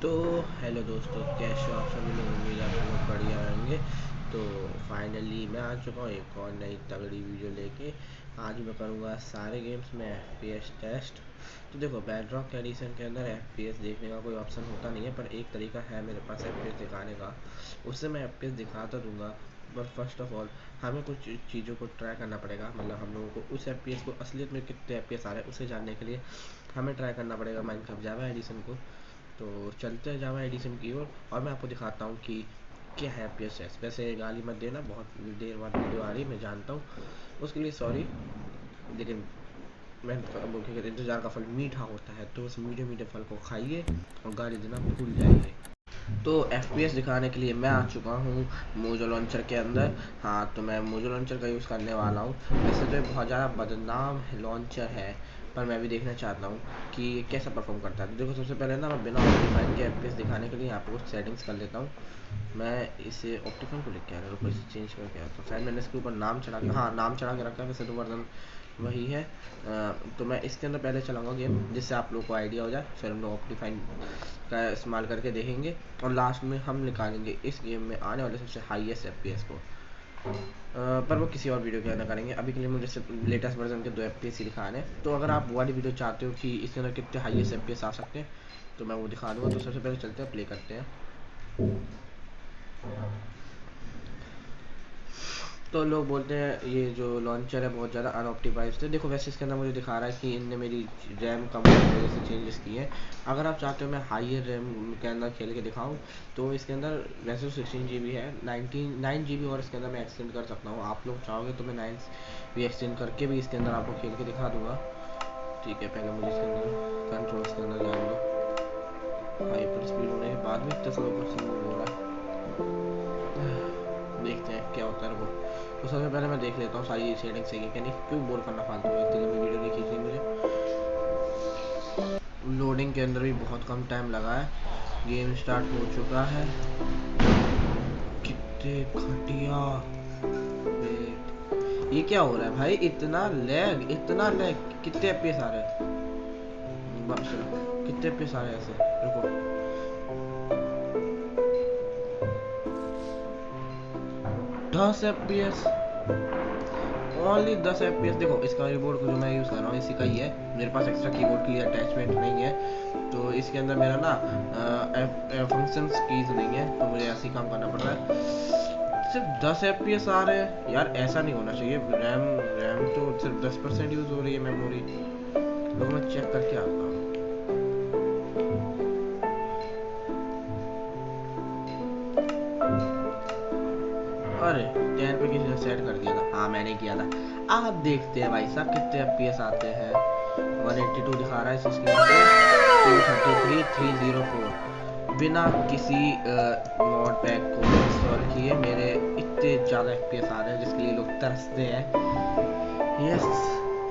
तो हेलो दोस्तों, कैसे हो आप सभी लोग। उम्मीद है आप लोग बढ़िया होंगे। तो फाइनली मैं आ चुका हूँ एक और नई तगड़ी वीडियो लेके। आज मैं करूँगा सारे गेम्स में FPS टेस्ट। तो देखो, बेडरॉक एडिशन के अंदर FPS देखने का कोई ऑप्शन होता नहीं है, पर एक तरीका है मेरे पास FPS दिखाने का। उससे मैं FPS दिखाता दूंगा। बट फर्स्ट ऑफ ऑल हमें कुछ चीज़ों को ट्राई करना पड़ेगा। मतलब हम लोगों को उस FPS को असलियत में कितने FPS आ रहे हैं उसे जानने के लिए हमें ट्राई करना पड़ेगा माइनक्राफ्ट जावा एडिशन को। तो चलते हैं जावा एडिशन की ओर और मैं आपको दिखाता हूँ कि क्या है PSS। वैसे गाली मत देना, बहुत देर बाद वीडियो आ रही मैं जानता हूँ, उसके लिए सॉरी। लेकिन मैं वो क्या कहते हैं, इंतज़ार का फल मीठा होता है, तो उस मीठे मीठे फल को खाइए और गाली देना भूल जाइए। तो FPS दिखाने के लिए मैं आ चुका हूँ मोजो लॉन्चर के अंदर। हाँ, तो मैं मोजो लॉन्चर का यूज़ करने वाला हूँ। वैसे तो ये बहुत ज़्यादा बदनाम लॉन्चर है, पर मैं भी देखना चाहता हूँ कि ये कैसा परफॉर्म करता है। तो देखो, सबसे पहले ना मैं बिना ऑप्टिफाइन के FPS दिखाने के लिए यहाँ पर कुछ सेटिंग्स कर लेता हूँ। मैं इसे ऑप्टिफाइन को लेके आ रहा हूँ, इसे चेंज करके आता हूँ। शायद मैंने इसके ऊपर नाम चढ़ा के, हाँ नाम चढ़ा के रखा है, वैसे तो वर्जन वही है। तो मैं इसके अंदर पहले चलाऊंगा गेम, जिससे आप लोगों को आइडिया हो जाए। फिर हम लोग ऑप्टिफाइन का इस्तेमाल करके देखेंगे और लास्ट में हम निकालेंगे इस गेम में आने वाले सबसे हाईएस्ट FPS को। पर वो किसी और वीडियो के अंदर करेंगे। अभी के लिए मुझे सिर्फ लेटेस्ट वर्जन के 2 FPS ही दिखाने हैं। तो अगर आप वो वाली वीडियो चाहते हो कि इसके अंदर कितने हाईएस्ट FPS आ सकते हैं, तो मैं वो दिखा दूँगा। तो सबसे पहले चलते हैं, प्ले करते हैं। तो लोग बोलते हैं ये जो लॉन्चर है बहुत ज़्यादा अनऑप्टिमाइज्ड है। देखो, वैसे इसके अंदर मुझे दिखा रहा है कि इनने मेरी रैम कम होने की वजह से चेंजेस किए हैं। अगर आप चाहते हो मैं हाइयर रैम के अंदर खेल के दिखाऊं, तो इसके अंदर वैसे तो 16 GB है, 9 GB और इसके अंदर मैं एक्सटेंड कर सकता हूँ। आप लोग चाहोगे तो मैं 9 भी एक्सटेंड करके भी इसके अंदर आपको खेल के दिखा दूँगा। ठीक है, पहले मुझे इसके अंदर कंट्रोल्स के अंदर जाने दो। हाइपर स्पीड होने के बाद भी इतना स्लो हो रहा है। देखते हैं क्या होता है वो। तो सबसे पहले मैं देख लेता हूँ सारी सेटिंग सही है क्या नहीं, क्यों बोर करना फालतू में, इतनी लंबी वीडियो नहीं खींचनी मुझे। लोडिंग के अंदर भी बहुत कम टाइम लगा है। गेम स्टार्ट हो चुका है। कितने घटिया। वेट, ये क्या हो रहा है भाई, इतना लैग इतना लैग। कितने FPS आ रहे हैं, कितने FPS आ रहे हैं ऐसे। रुको, 10 FPS, ओनली 10 FPS। देखो, इसका कीबोर्ड जो मैं यूज़ कर रहा हूँ इसी का ही है। मेरे पास एक्स्ट्रा कीबोर्ड के लिए अटैचमेंट नहीं है, तो इसके अंदर मेरा ना फंक्शंस कीज नहीं है, तो मुझे ऐसे ही काम करना पड़ रहा है। सिर्फ 10 FPS आ रहे हैं यार, ऐसा नहीं होना चाहिए। रैम रैम तो सिर्फ 10% यूज़ हो रही है मेमोरी। तो मैं चेक करके आता हूँ। अरे 10 पे किसी ने सेट कर दिया था, हाँ मैंने किया था। आप देखते हैं भाई साहब कितने FPS आते हैं। 182 दिखा रहा है इस स्क्रीन पे, 233 304। बिना किसी मॉड पैक को इंस्टॉल किए मेरे इतने ज़्यादा FPS आ रहे हैं, जिसके लिए लोग तरसते हैं। यस,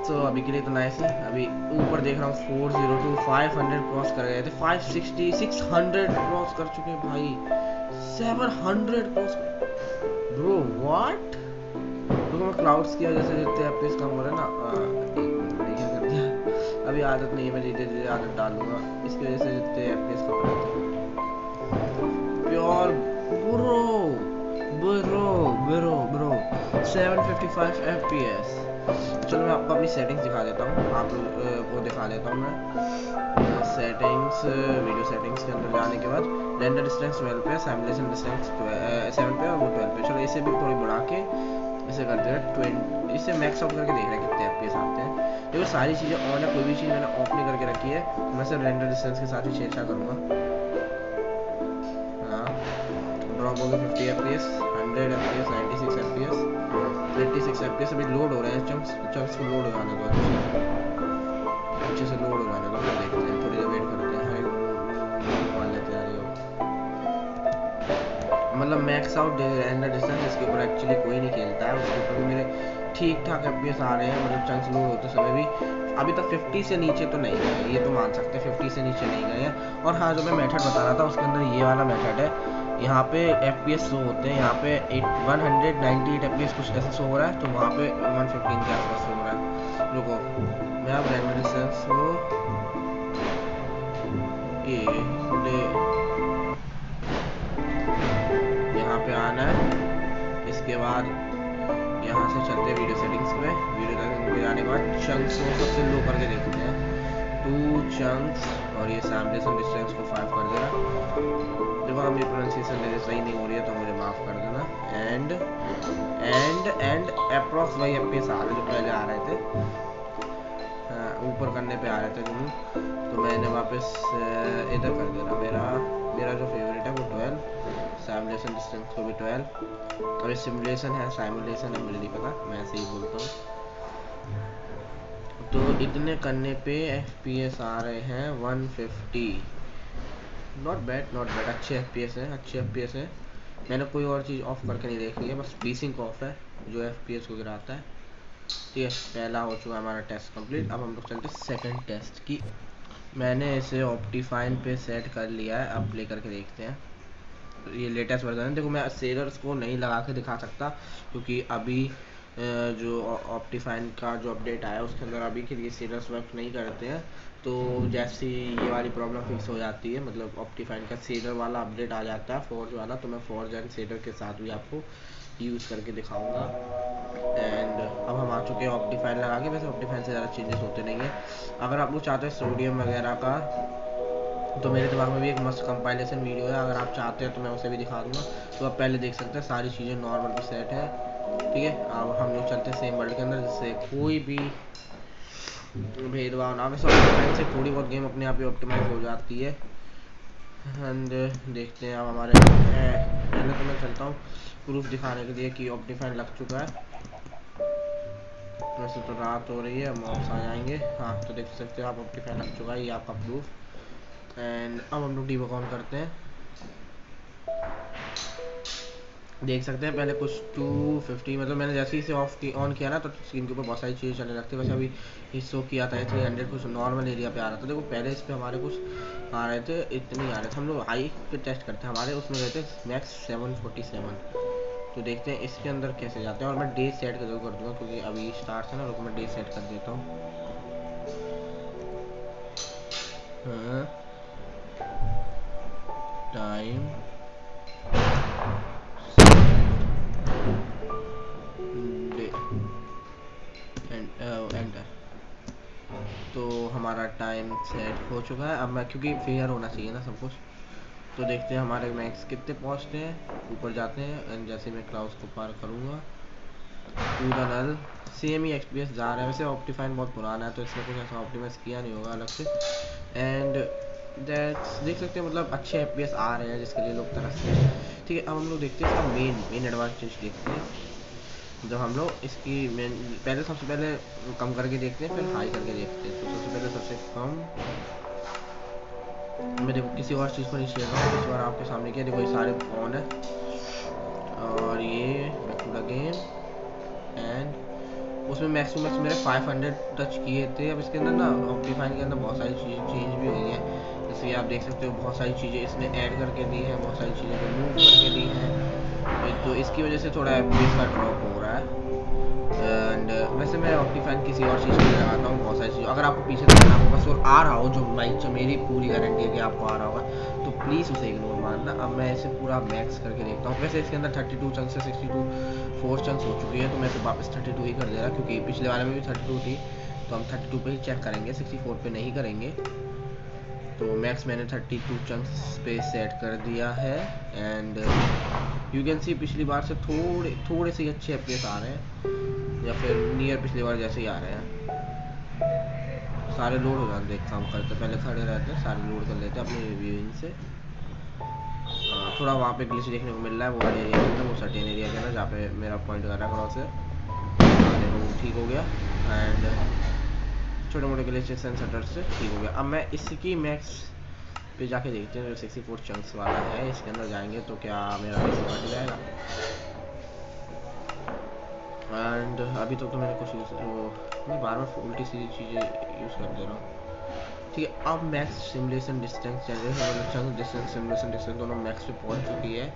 तो अभी के लिए तो नाइस है। अभी ऊपर देख रहा हूँ 402 500 क्रॉस कर गए थे, 560 600 क्रॉस कर चुके हैं भाई, 700 क्रॉस। ब्रो व्हाट, तो मैं क्लाउड्स की वजह से जितने FPS कम हो रहे हैं ना, क्या कर दिया। अभी आदत नहीं है, मैं धीरे धीरे आदत डालूंगा। इसकी वजह से जितने FPS कम रहे थे pure. Bro bro bro bro 755 FPS। चलो मैं आपको अपनी सेटिंग्स दिखा देता हूँ, आप लोग को दिखा देता हूँ मैं। सेटिंग्स, वीडियो सेटिंग्स के अंदर जाने के बाद रेंडर डिस्टेंस 12 पे, सिमुलेशन डिस्टेंस 7 पे और वो 12 पे। चलो इसे भी थोड़ी बढ़ा के इसे करते हैं 20। इसे मैक्स आउट करके देख रहे हैं कितने FPS आते हैं। देखो सारी चीज़ें ऑन है, कोई भी चीज़ मैंने ऑफ नहीं करके रखी है। मैं सिर्फ रेंडर डिस्टेंस के साथ ही छेड़छाड़ करूँगा। हाँ, ड्रॉप हो गया 50 FPS, 100 FPS, 96 FPS, 86 FPS। अभी लोड हो रहे हैं चंक्स, चंक्स को लोड हो जाने दो अच्छे से लोड हो जाने दो। फिर देखते हैं, थोड़ी देर वेट करते हैं। मान लेते हैं यार, मतलब मैक्स आउट रेंडर डिस्टेंस इसके ऊपर एक्चुअली कोई नहीं खेलता है। उसके ऊपर भी मेरे ठीक ठाक FPS आ रहे हैं, मतलब चंक्स लोड होते समय भी। अभी तक 50 से नीचे तो नहीं गए, ये तो मान सकते हैं 50 से नीचे नहीं गए हैं। और हाँ, जो मैं मेथड बता रहा था उसके अंदर ये वाला मेथड है। यहाँ पे FPS शो होते हैं, यहाँ पे 198 FPS कुछ ऐसे शो हो रहा है, तो वहाँ पे 115 के आसपास शो हो रहा है। रुको, मैं अब रेंडर डिस्टेंस को ये यहाँ पे आना है। इसके बाद यहाँ से चलते हैं वीडियो सेटिंग्स में। वीडियो सेटिंग्स में जाने के बाद चंक्स को सबसे लो करके देखते हैं, 2 चंक्स, और ये सैम्पलेशन डिस्टेंस को 5 कर देना। देखो हम ये प्रोनाउंसिएशन मेरे सही नहीं हो रही है तो मुझे माफ़ कर देना। एंड अप्रॉक्स वही FPS आ रहे जो पहले आ रहे थे, ऊपर करने पे आ रहे थे जूम, तो मैंने वापस इधर कर देना। मेरा जो फेवरेट है वो 12, सिमुलेशन डिस्टेंस को भी 12। और ये सिमुलेशन है साइमुलेशन है मुझे नहीं पता, मैं ऐसे ही बोलता हूँ। तो इतने करने पे FPS आ रहे हैं 150। नॉट बैड, अच्छे FPS है। मैंने कोई और चीज़ ऑफ करके नहीं देखी है, बस पीसिंग ऑफ है जो FPS को गिराता है। ठीक है, पहला हो चुका हमारा टेस्ट कंप्लीट। अब हम लोग चलते सेकंड टेस्ट की। मैंने इसे ऑप्टिफाइन पे सेट कर लिया है, अब प्ले करके देखते हैं। ये लेटेस्ट वर्जन है। देखो मैं शेडर्स को नहीं लगा के दिखा सकता क्योंकि अभी जो ऑप्टिफाइन का जो अपडेट आया उसके अंदर अभी के लिए शेडर्स वर्क नहीं करते हैं। तो जैसे ये वाली प्रॉब्लम फिक्स हो जाती है, मतलब ऑप्टिफाइन का शेडर वाला अपडेट आ जाता है फोर्ज वाला, तो मैं फोर्ज एंड शेडर के साथ भी आपको यूज़ करके दिखाऊंगा। एंड अब हम आ चुके हैं ऑप्टिफाइन लगा के। वैसे ऑप्टिफाइन से ज़्यादा चेंजेस होते नहीं हैं। अगर आप लोग चाहते हैं सोडियम वगैरह का, तो मेरे दिमाग में भी एक मस्त कंपाइलेशन वीडियो है, अगर आप चाहते हैं तो मैं उसे भी दिखा दूंगा। तो आप पहले देख सकते हैं सारी चीज़ें नॉर्मल पे सेट है। ठीक है, अब हम लोग चलते हैं सेम वर्ल्ड के अंदर जिससे कोई भी भेदभाव ना। वैसे ऑप्टिमाइज से थोड़ी बहुत गेम अपने आप ही ऑप्टिमाइज हो जाती है। एंड देखते हैं अब हमारे पहले तो मैं चलता हूँ प्रूफ दिखाने के लिए कि ऑप्टिफाइन लग चुका है। वैसे तो रात हो रही है, मॉब्स आ जाएंगे। हाँ, तो देख सकते हो आप ऑप्टिफाइन लग चुका है, ये आपका प्रूफ। एंड अब हम लोग डीबग ऑन करते हैं। देख सकते हैं पहले कुछ 250, मतलब मैंने जैसे ही इसे ऑन किया ना तो स्क्रीन के ऊपर बहुत सारी चीज़ें चलने लगती है। वैसे अभी हिस्सों किया था 300 कुछ नॉर्मल एरिया पे आ रहा था। देखो पहले इस पे हमारे कुछ आ रहे थे, इतने ही आ रहे थे। हम लोग हाई पे टेस्ट करते हैं, हमारे उसमें रहते मैक्स 747। तो देखते हैं इसके अंदर कैसे जाते हैं। और मैं डे सेट जरूर कर दूँगा क्योंकि अभी स्टार्ट है ना, रुको मैं डे सेट कर देता हूँ। हाँ, टाइम एंटर। तो हमारा टाइम सेट हो चुका है। अब मैं, क्योंकि फेयर होना चाहिए ना सब कुछ, तो देखते हैं हमारे मैक्स कितने पहुंचते हैं। ऊपर जाते हैं एंड जैसे मैं क्लाउड्स को पार करूँगा पूरा नल सेम ही FPS जा रहा है। वैसे ऑप्टिफाइन बहुत पुराना है तो इसमें कुछ ऐसा ऑप्टिमाइज किया नहीं होगा अलग से। एंड दैट्स देख सकते हैं, मतलब अच्छे FPS आ रहे हैं जिसके लिए लोग तरसते हैं। ठीक है, अब हम लोग देखते हैं इसका मेन एडवांटेज देखते हैं। जब हम लोग इसकी पहले सबसे पहले कम करके देखते हैं, फिर हाई करके देखते हैं। तो सबसे पहले सबसे कम मैं देखो किसी और चीज़ को नहीं शेयर रहा हूँ, इस बार आपके सामने किया। देखो ये सारे ऑन है और ये पूरा गेम एंड उसमें मैक्सिमम मेरे 500 टच किए थे। अब इसके अंदर ना ऑप्टिफाइन के अंदर बहुत सारी चीज़ें चेंज भी हुई हैं। जैसे आप देख सकते हो बहुत सारी चीज़ें इसने ऐड करके दी हैं, बहुत सारी चीज़ें रिमूव करके दी हैं। तो इसकी वजह से थोड़ा FPS का ड्रॉप हो रहा है। एंड वैसे मैं ऑप्टिफाइन किसी और चीज़ के लिए लगाता हूँ बहुत सारी चीज़। अगर आपको पीछे देखना होगा सो आ रहा हो जो बाइक, जो मेरी पूरी गारंटी है कि आपको आ रहा होगा, तो प्लीज़ उसे इग्नोर मारना। अब मैं इसे पूरा मैक्स करके देखता हूँ। वैसे इसके अंदर 32 चंक्स से 62 4 चंक्स हो चुकी है, तो मैं तो वापस 32 ही कर दे रहा क्योंकि पिछले वाले में भी 32 थी। तो हम 32 पे ही चेक करेंगे, 64 पे नहीं करेंगे। तो मैक्स मैंने 32 चंक्स पे सेट कर दिया है। एंड यू कैन सी पिछली बार से थोड़े से अच्छे FPS आ रहे हैं, या फिर नियर पिछली बार जैसे ही आ रहे हैं। सारे लोड हो जाते एक काम करते, पहले खड़े रहते हैं, सारे लोड कर लेते हैं अपने रिव्यूइंग से। थोड़ा वहाँ पे ग्लिच देखने को मिल रहा है वो वाले एरिया के अंदर, वो सर्टेन एरिया के अंदर जहाँ पे मेरा पॉइंट कर रहा है क्रॉस है। देखो ठीक हो गया एंड छोटे मोटे ग्लिचेस एंड शटर से ठीक हो गया। अब मैं इसकी मैक्स पे जाके देखते हैं जो 64 चंक्स वाला है। इसके अंदर जाएंगे तो क्या मेरा पैसा कट जाएगा। एंड अभी तो मैंने कुछ मैं बार बार उल्टी सीधी चीज़ें यूज़ कर दे रहा हूँ। ठीक है, अब max simulation distance chunk distance simulation distance दोनों मैक्स पे पहुँच चुकी है।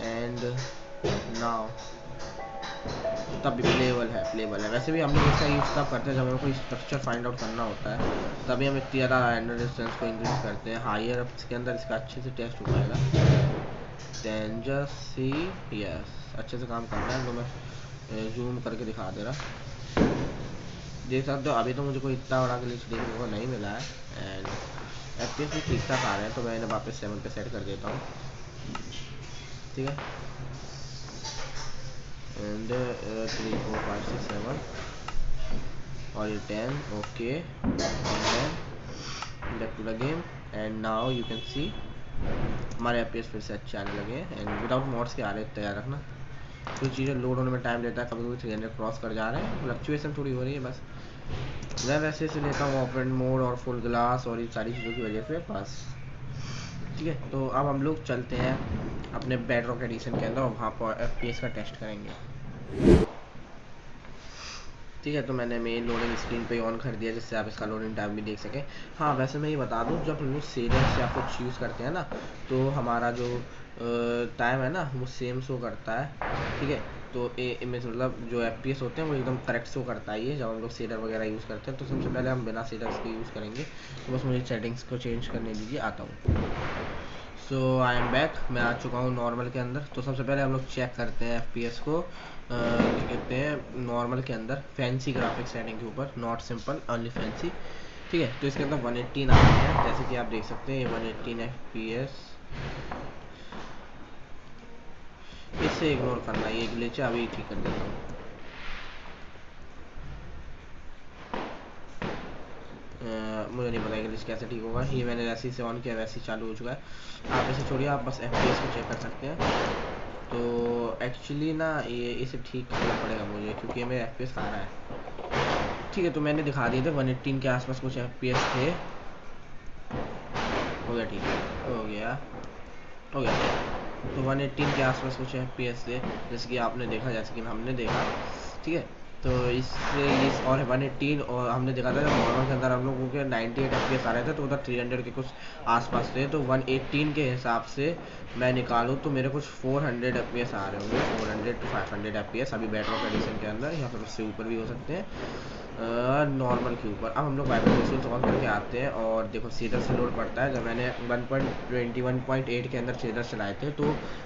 एंड नाउ तब भी प्लेबल है। वैसे भी हम लोग इसका यूज़ तब करते हैं जब हमें कोई स्ट्रक्चर फाइंड आउट करना होता है, तभी हम इतनी ज़्यादा रेंडर डिस्टेंस को इंक्रीज करते हैं। हायर अब इसके अंदर इसका अच्छे से टेस्ट हो पाएगा। डेंजर सी यस, अच्छे से काम करना है। तो मैं जूम करके दिखा दे रहा, देख सकते हो। अभी तो मुझे कोई इतना बड़ा ग्लिच देखने को नहीं मिला है एंड FPS भी ठीक ठाक आ रहे हैं, तो मैं इन्हें वापस 7 पे सेट कर देता हूँ, ठीक है। एंड 3 4 5 6 7 और ये 10, okay. And then back to the game and now you can see हमारे FPS फिर से अच्छे आने लगे एंड विदाउट मॉड्स के आ रहे हैं, तैयार रखना। कुछ चीज़ें लोड होने में टाइम लेता है, कभी कभी 300 क्रॉस कर जा रहे हैं, फ्लक्चुएशन थोड़ी हो रही है बस। मैं वैसे से लेता हूँ ओपन मोड और फुल ग्लास और इन सारी चीज़ों की वजह से बस, ठीक है। तो अब हम लोग चलते हैं अपने बेडरॉक एडिशन के अंदर और वहाँ पर FPS का टेस्ट करेंगे, ठीक है। तो मैंने मेन लोडिंग स्क्रीन पे ऑन कर दिया जिससे आप इसका लोडिंग टाइम भी देख सकें। हाँ, वैसे मैं ये बता दूँ, जब हम लोग सेलर या कुछ यूज़ करते हैं ना, तो हमारा जो टाइम है ना वो सेम शो करता है, ठीक है। तो इनमें मतलब जो FPS होते हैं वो एकदम करेक्ट शो करता है ये, जब हम लोग सेलर वगैरह यूज़ करते हैं। तो सबसे पहले हम बिना सेलर्स के यूज़ करेंगे, तो बस मुझे सेटिंग्स को चेंज करने दीजिए, आता हूँ। सो आई एम बैक, मैं आ चुका हूँ नॉर्मल के अंदर। तो सबसे पहले हम लोग चेक करते हैं FPS को, क्या कहते हैं, नॉर्मल के अंदर फैंसी ग्राफिक्स सेटिंग के ऊपर, नॉट सिंपल ओनली फैंसी, ठीक है। तो इसके अंदर 118 आ रही है, जैसे कि आप देख सकते हैं ये 118 FPS। इससे इग्नोर करना, ये ग्लिच है, अभी ठीक कर देता हूँ। मुझे नहीं पता ग्लिच कैसे ठीक होगा, ये मैंने जैसे से ऑन किया वैसे ही चालू हो चुका है। आप इसे छोड़िए, आप बस FPS को चेक कर सकते हैं। तो एक्चुअली ना ये इसे ठीक करना पड़ेगा मुझे, क्योंकि ये मेरे FPS आ रहा है, ठीक है। तो मैंने दिखा दिए थे 118 के आसपास कुछ FPS थे, हो गया, ठीक है, हो गया। तो 118 के आसपास कुछ FPS थे, जैसे कि आपने देखा, जैसे कि हमने देखा, ठीक है। तो इससे इस और 118 और हमने देखा था जब नॉर्मल के अंदर हम लोगों के 98 FPS आ रहे थे, तो उधर 300 के कुछ आसपास थे। तो 118 के हिसाब से मैं निकालूँ तो मेरे कुछ 400 FPS आ रहे होंगे, 400 to 500 FPS अभी बेडरॉक एडिशन के अंदर, या फिर उससे ऊपर भी हो सकते हैं नॉर्मल के ऊपर। अब हम लोग वाइब्रेंट विजुअल्स ऑन करके आते हैं और देखो सीडर से लोड पड़ता है। जब मैंने 1.21.8 के अंदर सीडर चलाए थे, तो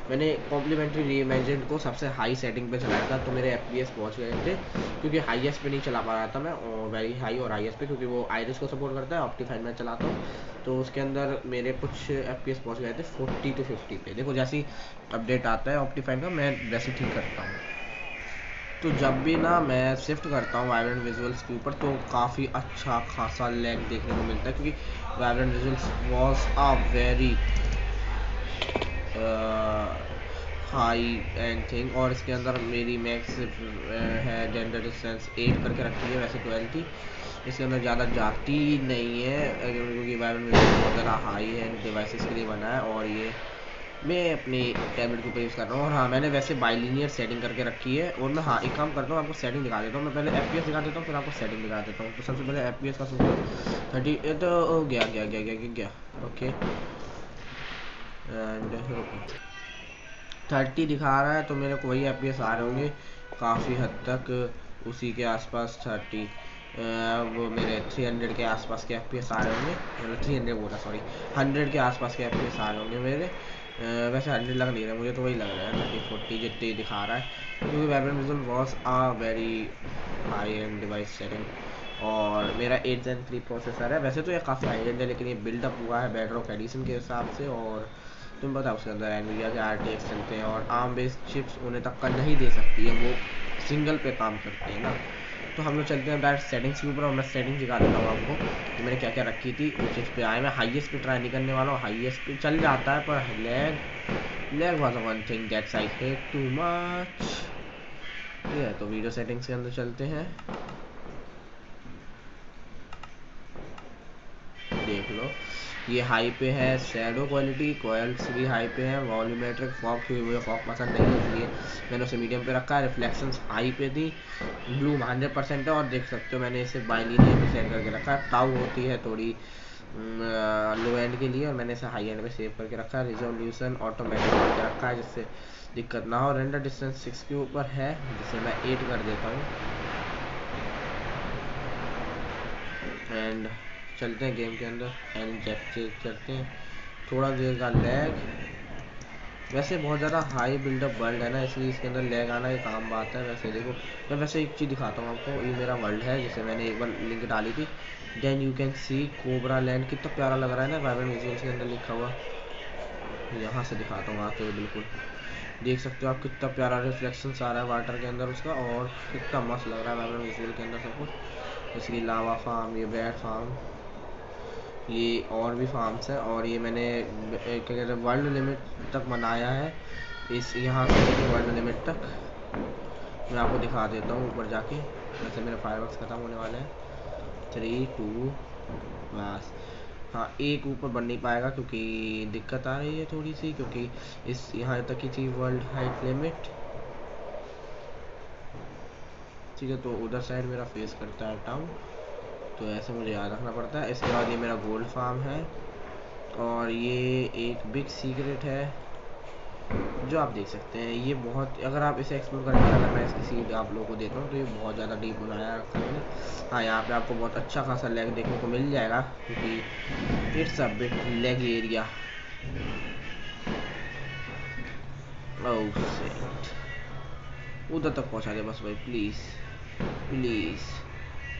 मैंने कॉम्प्लीमेंट्री रीइमेजिन को सबसे हाई सेटिंग पे चलाया था, तो मेरे FPS पहुंच गए थे, क्योंकि हाईएस्ट पे नहीं चला पा रहा था मैं, और वेरी हाई और हाईएस्ट पे, क्योंकि वो आयरिस को सपोर्ट करता है, ऑप्टिफाइन में चलाता हूँ, तो उसके अंदर मेरे कुछ FPS पहुँच गए थे 40 to 50 पे। देखो जैसे ही अपडेट आता है ऑप्टिफाइन का, मैं वैसे ठीक करता हूँ। तो जब भी ना मैं शिफ्ट करता हूँ वाइब्रेंट विजुअल्स के ऊपर, तो काफ़ी अच्छा खासा लैग देखने को मिलता है, क्योंकि vibrant visuals was a very high and thing, और इसके अंदर मेरी मैक्स है जेंडर डिस्टेंस 8 करके रखी है, वैसे 12 थी। इसके अंदर ज़्यादा जाती नहीं है, क्योंकि वाइब्रेंट विजुअल्स बहुत ज़्यादा हाई है, डिवाइसेस के लिए बना है, और ये मैं अपनी टैबलेट के ऊपर यूज़ कर रहा हूँ। और हाँ, मैंने वैसे बाइलिनियर सेटिंग करके रखी है। और मैं हाँ एक काम करता हूँ, आपको सेटिंग दिखा देता हूँ। मैं पहले FPS दिखा देता हूँ, फिर आपको सेटिंग दिखा देता हूँ। तो सबसे पहले FPS का सोचो 30, तो गया ओके, एंड ओके 30 दिखा रहा है, तो मेरे को वही FPS आ रहे होंगे काफ़ी हद तक, उसी के आसपास 30, वो मेरे 300 के आसपास के FPS आ रहे होंगे, मतलब 300 बोला, सॉरी 100 के आसपास के FPS आ रहे होंगे मेरे। वैसे 100 लग नहीं रहा मुझे, तो वही लग रहा है 30-40 जितने दिखा रहा है, क्योंकि vibrant visual was a very high end device setting, और मेरा 8 Zen 3 प्रोसेसर है। वैसे तो ये काफ़ी हाई एंड है, लेकिन ये बिल्डअप हुआ है बेडरॉक एडिशन के हिसाब से, और तुम बताओ उसके अंदर एनवीडिया के RTX चलते हैं, और आर्म बेस्ड चिप्स उन्हें टक्कर नहीं दे सकती है, वो सिंगल पे काम करते हैं ना। तो हम लोग चलते हैं डायरेक्ट सेटिंग्स के ऊपर, और मैं सेटिंग्स दिखा देता हूँ आपको कि मैंने क्या क्या रखी थी। उस चीज़ पे आए, मैं हाईएस्ट पे ट्राई नहीं करने वाला हूँ, हाईएस्ट पे चल जाता है, पर lag was one thing that's I hate too much, ठीक है। तो वीडियो सेटिंग्स के अंदर चलते हैं, देख लो ये हाई पे है, शैडो क्वालिटी कोयल्स भी हाई पे है, वॉल्यूमेट्रिक फॉग, क्योंकि मुझे फॉग पसंद नहीं है इसलिए मैंने उसे मीडियम पे रखा है। रिफ्लेक्शंस हाई पे थी, ब्लू 100% है, और देख सकते हो मैंने इसे बाइलिनियर पे सेट करके रखा है। टाउ होती है थोड़ी लो एंड के लिए, और मैंने इसे हाई एंड में सेव करके रखा है। रिजोल्यूशन ऑटोमेटिक करके रखा है जिससे दिक्कत ना हो। रेंडर डिस्टेंस 6 के ऊपर है जिसे मैं 8 कर देता हूँ। एंड चलते हैं गेम के अंदर एंड चेक करते हैं। थोड़ा देर का लैग, वैसे बहुत ज़्यादा हाई बिल्डअप वर्ल्ड है ना, इसलिए इसके अंदर लैग आना एक आम बात है। वैसे देखो, मैं वैसे एक चीज़ दिखाता हूँ आपको। ये मेरा वर्ल्ड है जिसे मैंने एक बार लिंक डाली थी। Then you can see cobra land, कितना प्यारा लग रहा है ना वाइब्रेंट विजुअल्स के अंदर लिखा हुआ। यहाँ से दिखाता हूँ आके, बिल्कुल देख सकते हो आप कितना प्यारा रिफ्लेक्शन आ रहा है वाटर के अंदर उसका, और कितना मस्त लग रहा है वाइब्रेंट विजुअल के अंदर सब कुछ। जैसे कि लावा फार्म, ये बैट फार्म, ये और भी फार्म्स हैं। और ये मैंने क्या कहते हैं वर्ल्ड लिमिट तक बनाया है, इस यहाँ से लेकर वर्ल्ड लिमिट तक। मैं आपको दिखा देता हूँ ऊपर जाके। वैसे मेरे फायरवर्क्स ख़त्म होने वाले हैं। 3 2 बस। हाँ, एक ऊपर बढ़ नहीं पाएगा क्योंकि दिक्कत आ रही है थोड़ी सी, क्योंकि इस यहाँ तक ही थी वर्ल्ड हाइट लिमिट। ठीक है, तो उधर साइड मेरा फेस करता है टाउन, तो ऐसे मुझे याद रखना पड़ता है। इसके बाद ये मेरा गोल्ड फार्म है, और ये एक बिग सीक्रेट है जो आप देख सकते हैं। ये बहुत, अगर आप इसे एक्सप्लोर करेंगे, अगर मैं इसकी सीड आप लोगों को देता हूँ तो ये बहुत ज़्यादा डीप बनाया रखा है मैंने। हाँ, यहाँ पे आपको बहुत अच्छा खासा लेग देखने को मिल जाएगा क्योंकि it's a bit lag area. Oh shit, उधर तक पहुँचा दे बस भाई, please please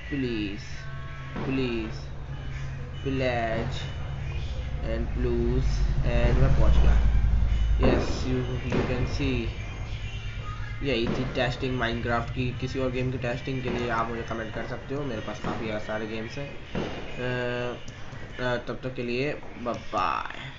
please please please and please, and मैं पहुँच गया। यस, यू कैन सी, यही थी टेस्टिंग माइनक्राफ्ट की। किसी और गेम की टेस्टिंग के लिए आप मुझे कमेंट कर सकते हो, मेरे पास काफ़ी सारे गेम्स हैं। तब तक के लिए बाय बाय।